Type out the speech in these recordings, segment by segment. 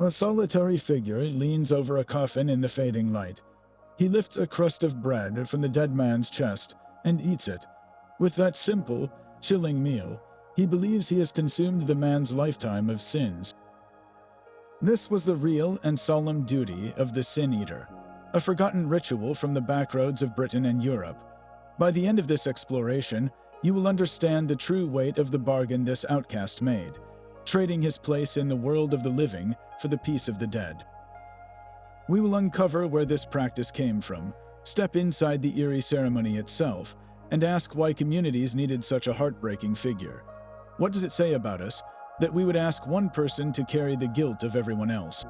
A solitary figure leans over a coffin in the fading light. He lifts a crust of bread from the dead man's chest and eats it. With that simple, chilling meal, he believes he has consumed the man's lifetime of sins. This was the real and solemn duty of the Sin Eater, a forgotten ritual from the backroads of Britain and Europe. By the end of this exploration, you will understand the true weight of the bargain this outcast made, trading his place in the world of the living for the peace of the dead. We will uncover where this practice came from, step inside the eerie ceremony itself, and ask why communities needed such a heartbreaking figure. What does it say about us that we would ask one person to carry the guilt of everyone else?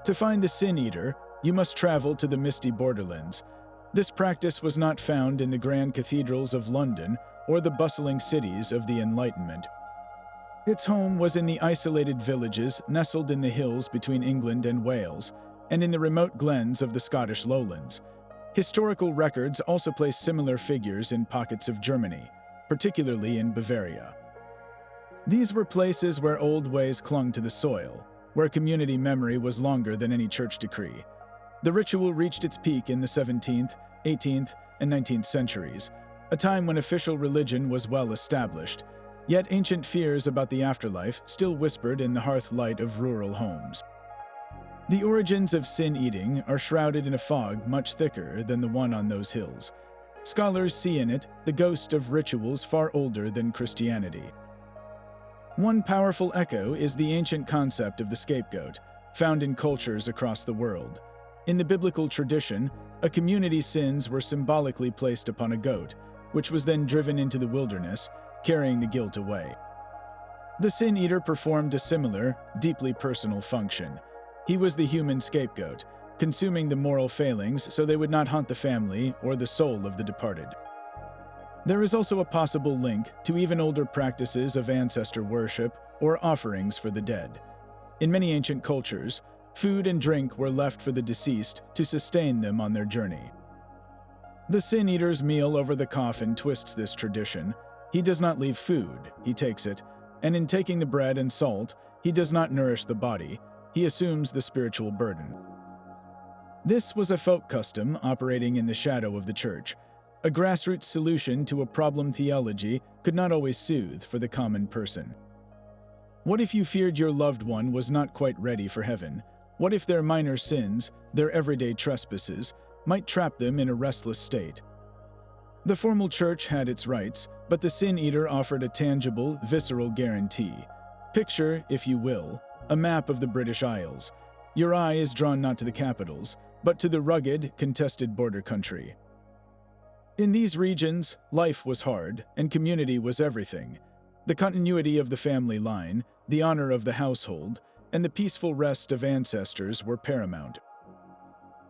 To find the Sin Eater, you must travel to the misty borderlands. This practice was not found in the grand cathedrals of London or the bustling cities of the Enlightenment. Its home was in the isolated villages nestled in the hills between England and Wales, and in the remote glens of the Scottish lowlands. Historical records also place similar figures in pockets of Germany, particularly in Bavaria. These were places where old ways clung to the soil, where community memory was longer than any church decree. The ritual reached its peak in the 17th, 18th, and 19th centuries, a time when official religion was well established, yet ancient fears about the afterlife still whispered in the hearth light of rural homes. The origins of sin eating are shrouded in a fog much thicker than the one on those hills. Scholars see in it the ghost of rituals far older than Christianity. One powerful echo is the ancient concept of the scapegoat, found in cultures across the world. In the biblical tradition, a community's sins were symbolically placed upon a goat, which was then driven into the wilderness, carrying the guilt away. The Sin Eater performed a similar, deeply personal function. He was the human scapegoat, consuming the moral failings so they would not haunt the family or the soul of the departed. There is also a possible link to even older practices of ancestor worship or offerings for the dead. In many ancient cultures, food and drink were left for the deceased to sustain them on their journey. The Sin Eater's meal over the coffin twists this tradition. He does not leave food, he takes it, and in taking the bread and salt, he does not nourish the body, he assumes the spiritual burden. This was a folk custom operating in the shadow of the church. A grassroots solution to a problem theology could not always soothe for the common person. What if you feared your loved one was not quite ready for heaven? What if their minor sins, their everyday trespasses, might trap them in a restless state? The formal church had its rites, but the Sin Eater offered a tangible, visceral guarantee. Picture, if you will, a map of the British Isles. Your eye is drawn not to the capitals, but to the rugged, contested border country. In these regions, life was hard, and community was everything. The continuity of the family line, the honor of the household, and the peaceful rest of ancestors were paramount.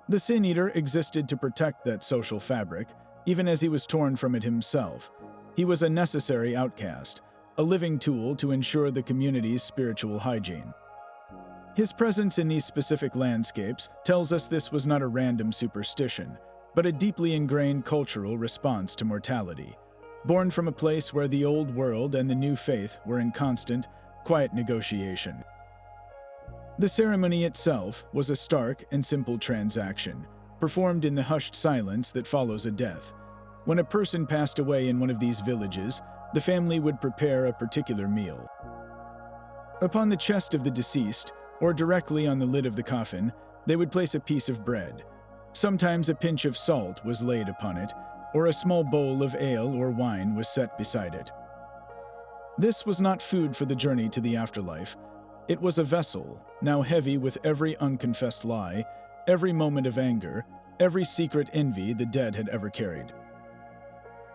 The Sin Eater existed to protect that social fabric, even as he was torn from it himself. He was a necessary outcast, a living tool to ensure the community's spiritual hygiene. His presence in these specific landscapes tells us this was not a random superstition, but a deeply ingrained cultural response to mortality, born from a place where the old world and the new faith were in constant, quiet negotiation. The ceremony itself was a stark and simple transaction, performed in the hushed silence that follows a death. When a person passed away in one of these villages, the family would prepare a particular meal. Upon the chest of the deceased, or directly on the lid of the coffin, they would place a piece of bread. Sometimes a pinch of salt was laid upon it, or a small bowl of ale or wine was set beside it. This was not food for the journey to the afterlife. It was a vessel, now heavy with every unconfessed lie, every moment of anger, every secret envy the dead had ever carried.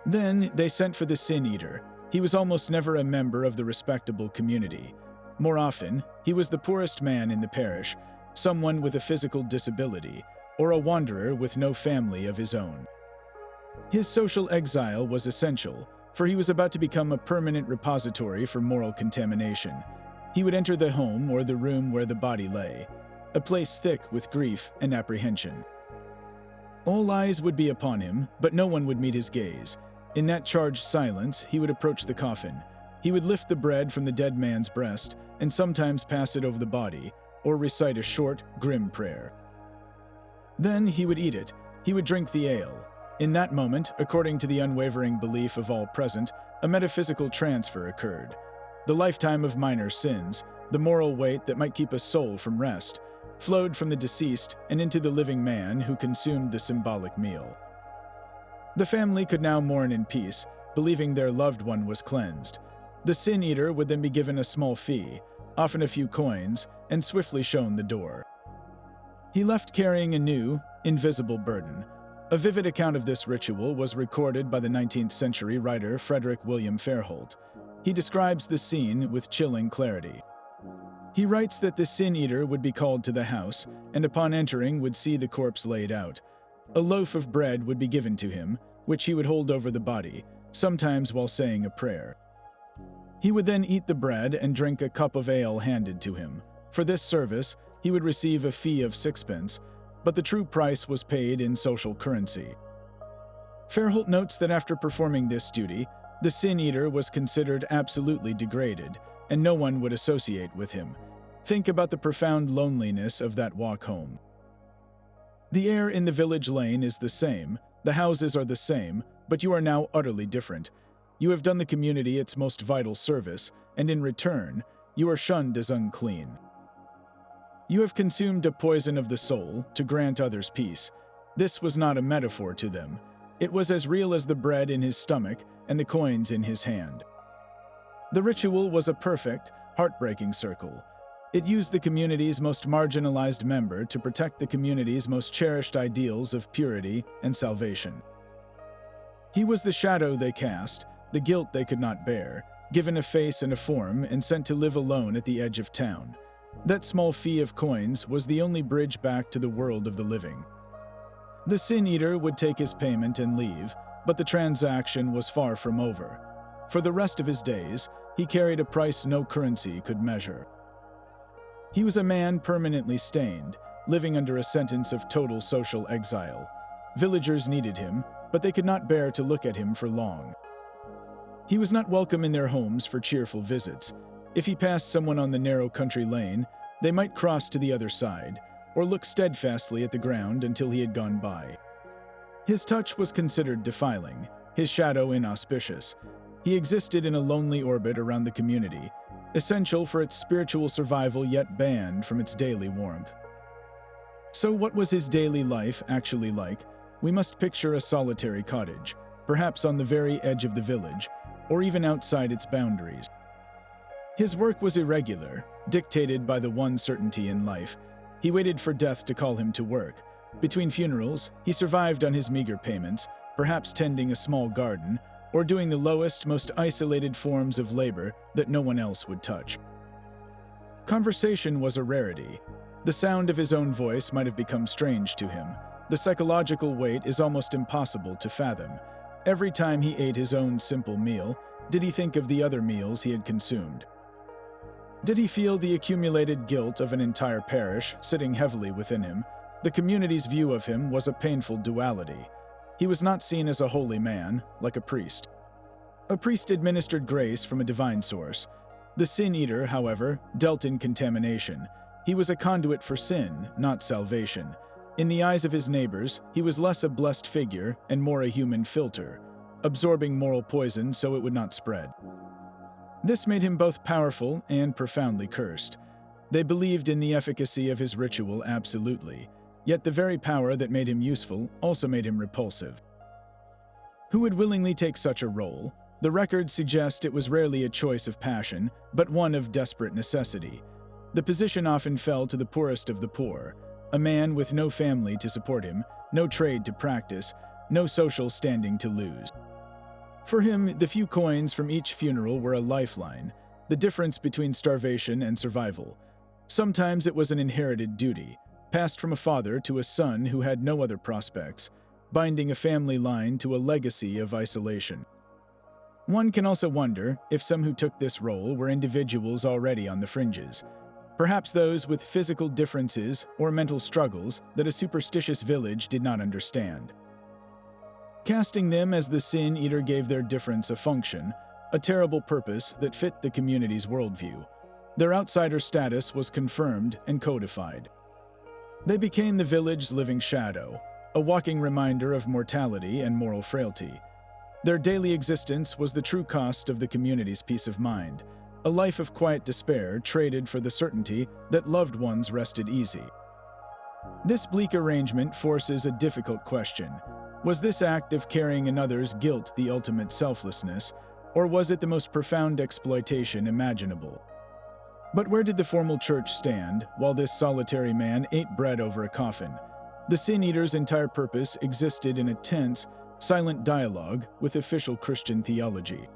Then they sent for the Sin Eater. He was almost never a member of the respectable community. More often, he was the poorest man in the parish, someone with a physical disability, or a wanderer with no family of his own. His social exile was essential, for he was about to become a permanent repository for moral contamination. He would enter the home or the room where the body lay, a place thick with grief and apprehension. All eyes would be upon him, but no one would meet his gaze. In that charged silence, he would approach the coffin. He would lift the bread from the dead man's breast and sometimes pass it over the body, or recite a short, grim prayer. Then he would eat it. He would drink the ale. In that moment, according to the unwavering belief of all present, a metaphysical transfer occurred. The lifetime of minor sins, the moral weight that might keep a soul from rest, flowed from the deceased and into the living man who consumed the symbolic meal. The family could now mourn in peace, believing their loved one was cleansed. The sin eater would then be given a small fee, often a few coins, and swiftly shown the door. He left carrying a new, invisible burden. A vivid account of this ritual was recorded by the 19th century writer Frederick William Fairholt. He describes the scene with chilling clarity. He writes that the sin eater would be called to the house, and upon entering would see the corpse laid out. A loaf of bread would be given to him, which he would hold over the body, sometimes while saying a prayer. He would then eat the bread and drink a cup of ale handed to him. For this service, he would receive a fee of 6 pence, but the true price was paid in social currency. Fairholt notes that after performing this duty, the sin eater was considered absolutely degraded, and no one would associate with him. Think about the profound loneliness of that walk home. The air in the village lane is the same, the houses are the same, but you are now utterly different. You have done the community its most vital service, and in return, you are shunned as unclean. You have consumed a poison of the soul to grant others peace. This was not a metaphor to them. It was as real as the bread in his stomach and the coins in his hand. The ritual was a perfect, heartbreaking circle. It used the community's most marginalized member to protect the community's most cherished ideals of purity and salvation. He was the shadow they cast, the guilt they could not bear, given a face and a form and sent to live alone at the edge of town. That small fee of coins was the only bridge back to the world of the living. The sin eater would take his payment and leave, but the transaction was far from over. For the rest of his days, he carried a price no currency could measure. He was a man permanently stained, living under a sentence of total social exile. Villagers needed him, but they could not bear to look at him for long. He was not welcome in their homes for cheerful visits. If he passed someone on the narrow country lane, they might cross to the other side, or look steadfastly at the ground until he had gone by. His touch was considered defiling, his shadow inauspicious. He existed in a lonely orbit around the community, essential for its spiritual survival yet banned from its daily warmth. So what was his daily life actually like? We must picture a solitary cottage, perhaps on the very edge of the village, or even outside its boundaries. His work was irregular, dictated by the one certainty in life. He waited for death to call him to work. Between funerals, he survived on his meager payments, perhaps tending a small garden, or doing the lowest, most isolated forms of labor that no one else would touch. Conversation was a rarity. The sound of his own voice might have become strange to him. The psychological weight is almost impossible to fathom. Every time he ate his own simple meal, did he think of the other meals he had consumed? Did he feel the accumulated guilt of an entire parish sitting heavily within him? The community's view of him was a painful duality. He was not seen as a holy man, like a priest. A priest administered grace from a divine source. The sin eater, however, dealt in contamination. He was a conduit for sin, not salvation. In the eyes of his neighbors, he was less a blessed figure and more a human filter, absorbing moral poison so it would not spread. This made him both powerful and profoundly cursed. They believed in the efficacy of his ritual absolutely, yet the very power that made him useful also made him repulsive. Who would willingly take such a role? The records suggest it was rarely a choice of passion, but one of desperate necessity. The position often fell to the poorest of the poor, a man with no family to support him, no trade to practice, no social standing to lose. For him, the few coins from each funeral were a lifeline, the difference between starvation and survival. Sometimes it was an inherited duty, passed from a father to a son who had no other prospects, binding a family line to a legacy of isolation. One can also wonder if some who took this role were individuals already on the fringes, perhaps those with physical differences or mental struggles that a superstitious village did not understand. Casting them as the sin eater gave their difference a function, a terrible purpose that fit the community's worldview. Their outsider status was confirmed and codified. They became the village's living shadow, a walking reminder of mortality and moral frailty. Their daily existence was the true cost of the community's peace of mind, a life of quiet despair traded for the certainty that loved ones rested easy. This bleak arrangement forces a difficult question. Was this act of carrying another's guilt the ultimate selflessness, or was it the most profound exploitation imaginable? But where did the formal church stand while this solitary man ate bread over a coffin? The Sin Eater's entire purpose existed in a tense, silent dialogue with official Christian theology.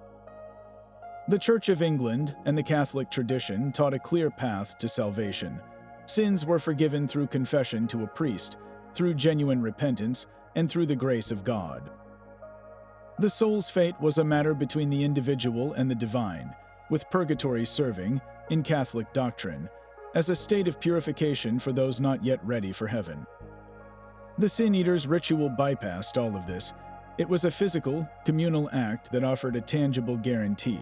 The Church of England and the Catholic tradition taught a clear path to salvation. Sins were forgiven through confession to a priest, through genuine repentance, and through the grace of God. The soul's fate was a matter between the individual and the divine, with purgatory serving, in Catholic doctrine, as a state of purification for those not yet ready for heaven. The Sin Eater's ritual bypassed all of this. It was a physical, communal act that offered a tangible guarantee,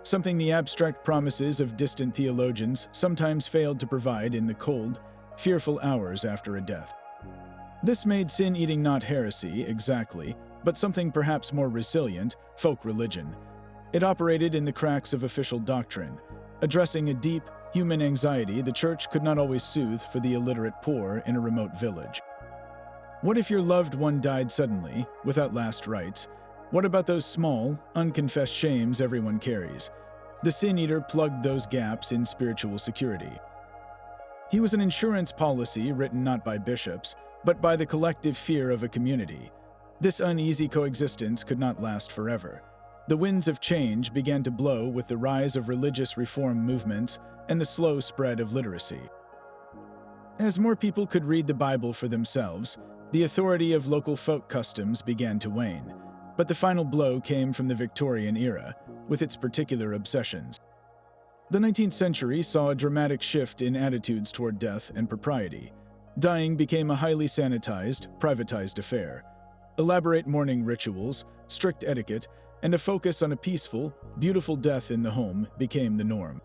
something the abstract promises of distant theologians sometimes failed to provide in the cold, fearful hours after a death. This made sin-eating not heresy, exactly, but something perhaps more resilient, folk religion. It operated in the cracks of official doctrine, addressing a deep, human anxiety the church could not always soothe for the illiterate poor in a remote village. What if your loved one died suddenly, without last rites? What about those small, unconfessed shames everyone carries? The Sin Eater plugged those gaps in spiritual security. He was an insurance policy written not by bishops, but by the collective fear of a community. This uneasy coexistence could not last forever. The winds of change began to blow with the rise of religious reform movements and the slow spread of literacy. As more people could read the Bible for themselves, the authority of local folk customs began to wane. But the final blow came from the Victorian era, with its particular obsessions. The 19th century saw a dramatic shift in attitudes toward death and propriety. Dying became a highly sanitized, privatized affair. Elaborate mourning rituals, strict etiquette, and a focus on a peaceful, beautiful death in the home became the norm.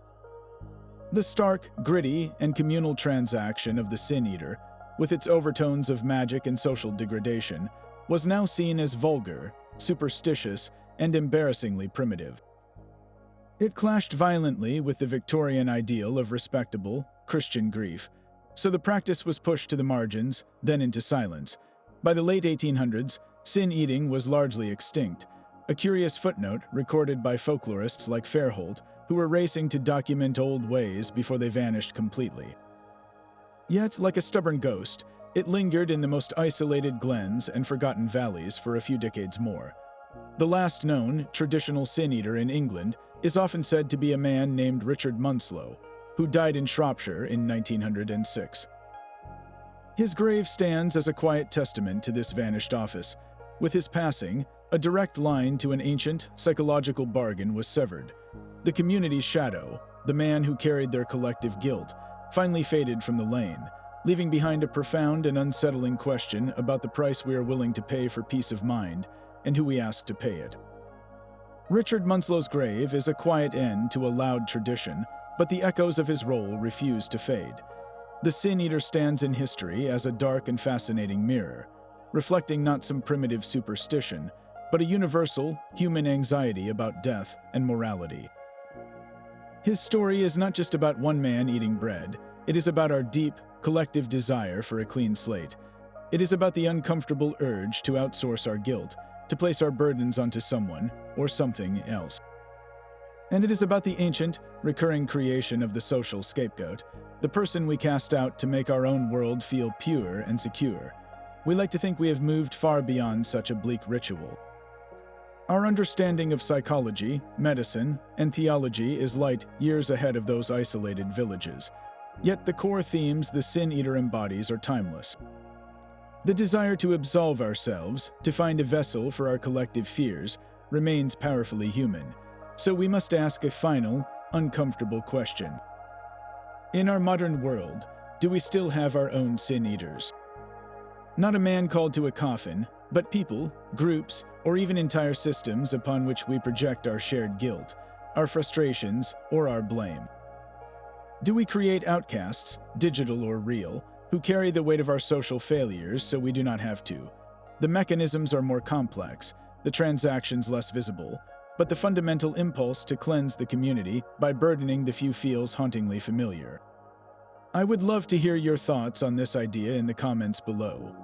The stark, gritty, and communal transaction of the Sin Eater, with its overtones of magic and social degradation, was now seen as vulgar, superstitious, and embarrassingly primitive. It clashed violently with the Victorian ideal of respectable, Christian grief, so the practice was pushed to the margins, then into silence. By the late 1800s, sin-eating was largely extinct, a curious footnote recorded by folklorists like Fairholt, who were racing to document old ways before they vanished completely. Yet, like a stubborn ghost, it lingered in the most isolated glens and forgotten valleys for a few decades more. The last known, traditional sin-eater in England is often said to be a man named Richard Munslow, who died in Shropshire in 1906. His grave stands as a quiet testament to this vanished office. With his passing, a direct line to an ancient, psychological bargain was severed. The community's shadow, the man who carried their collective guilt, finally faded from the lane, leaving behind a profound and unsettling question about the price we are willing to pay for peace of mind and who we ask to pay it. Richard Munslow's grave is a quiet end to a loud tradition, but the echoes of his role refuse to fade. The Sin Eater stands in history as a dark and fascinating mirror, reflecting not some primitive superstition, but a universal, human anxiety about death and morality. His story is not just about one man eating bread, it is about our deep, collective desire for a clean slate. It is about the uncomfortable urge to outsource our guilt, to place our burdens onto someone or something else. And it is about the ancient, recurring creation of the social scapegoat, the person we cast out to make our own world feel pure and secure. We like to think we have moved far beyond such a bleak ritual. Our understanding of psychology, medicine, and theology is light years ahead of those isolated villages. Yet the core themes the Sin Eater embodies are timeless. The desire to absolve ourselves, to find a vessel for our collective fears, remains powerfully human. So we must ask a final, uncomfortable question. In our modern world, do we still have our own Sin Eaters? Not a man called to a coffin, but people, groups, or even entire systems upon which we project our shared guilt, our frustrations, or our blame. Do we create outcasts, digital or real, who carry the weight of our social failures so we do not have to? The mechanisms are more complex, the transactions less visible, but the fundamental impulse to cleanse the community by burdening the few feels hauntingly familiar. I would love to hear your thoughts on this idea in the comments below.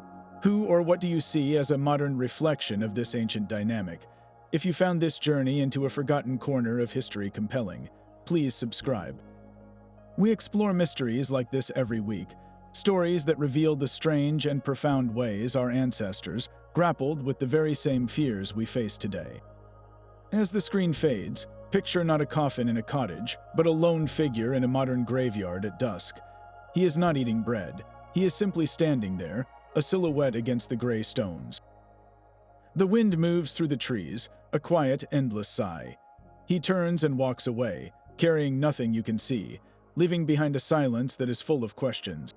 Who or what do you see as a modern reflection of this ancient dynamic? If you found this journey into a forgotten corner of history compelling, please subscribe. We explore mysteries like this every week, stories that reveal the strange and profound ways our ancestors grappled with the very same fears we face today. As the screen fades, picture not a coffin in a cottage, but a lone figure in a modern graveyard at dusk. He is not eating bread. He is simply standing there, a silhouette against the gray stones. The wind moves through the trees, a quiet, endless sigh. He turns and walks away, carrying nothing you can see, leaving behind a silence that is full of questions.